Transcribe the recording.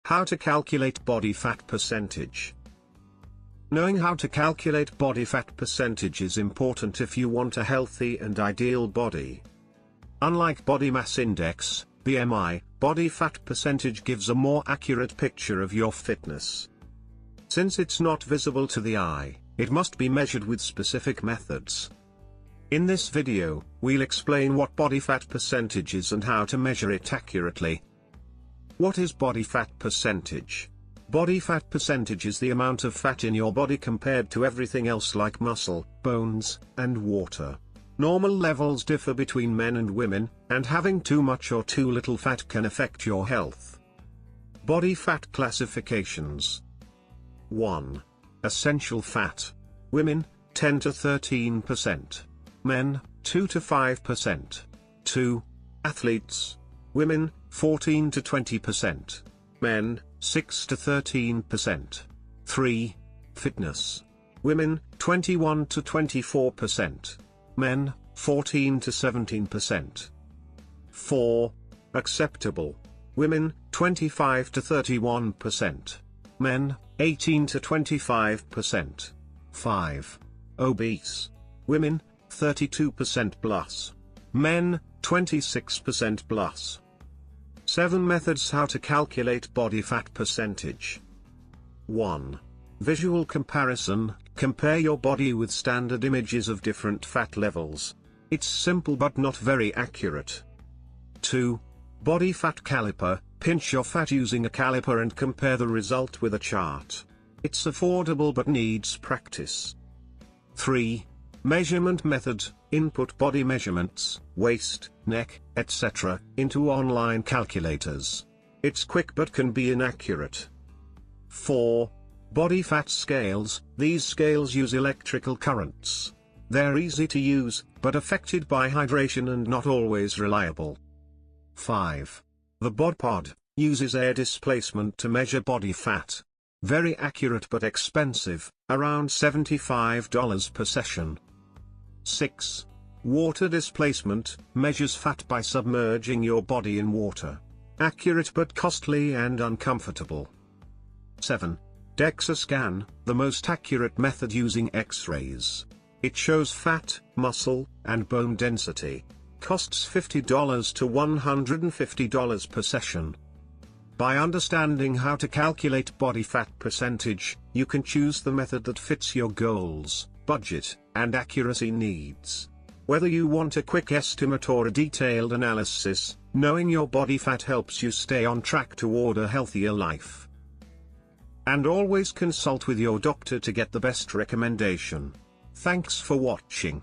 How to calculate body fat percentage. Knowing how to calculate body fat percentage is important if you want a healthy and ideal body. Unlike body mass index, BMI, body fat percentage gives a more accurate picture of your fitness. Since it's not visible to the eye, it must be measured with specific methods. In this video, we'll explain what body fat percentage is and how to measure it accurately. What is body fat percentage? Body fat percentage is the amount of fat in your body compared to everything else like muscle, bones, and water. Normal levels differ between men and women, and having too much or too little fat can affect your health. Body fat classifications. 1. Essential fat. Women, 10 to 13%. Men, 2 to 5%. 2. Athletes. Women, 14 to 20%. Men, 6 to 13%. 3. Fitness. Women, 21 to 24%. Men, 14 to 17%. 4. Acceptable. Women, 25 to 31%. Men, 18 to 25%. 5. Obese. Women, 32% plus. Men, 26% plus. 7 methods how to calculate body fat percentage. 1. Visual comparison. Compare your body with standard images of different fat levels. It's simple but not very accurate. 2. Body fat caliper. Pinch your fat using a caliper and compare the result with a chart. It's affordable but needs practice. 3. Measurement method. Input body measurements, waist, neck, etc., into online calculators. It's quick but can be inaccurate. 4. Body fat scales. These scales use electrical currents. They're easy to use, but affected by hydration and not always reliable. 5. The BodPod uses air displacement to measure body fat. Very accurate but expensive, around $75 per session. 6. Water displacement measures fat by submerging your body in water. Accurate but costly and uncomfortable. 7. DEXA scan, the most accurate method using X-rays. It shows fat, muscle, and bone density. Costs $50 to $150 per session. By understanding how to calculate body fat percentage, you can choose the method that fits your goals, budget, and accuracy needs. Whether you want a quick estimate or a detailed analysis, knowing your body fat helps you stay on track toward a healthier life. And always consult with your doctor to get the best recommendation. Thanks for watching.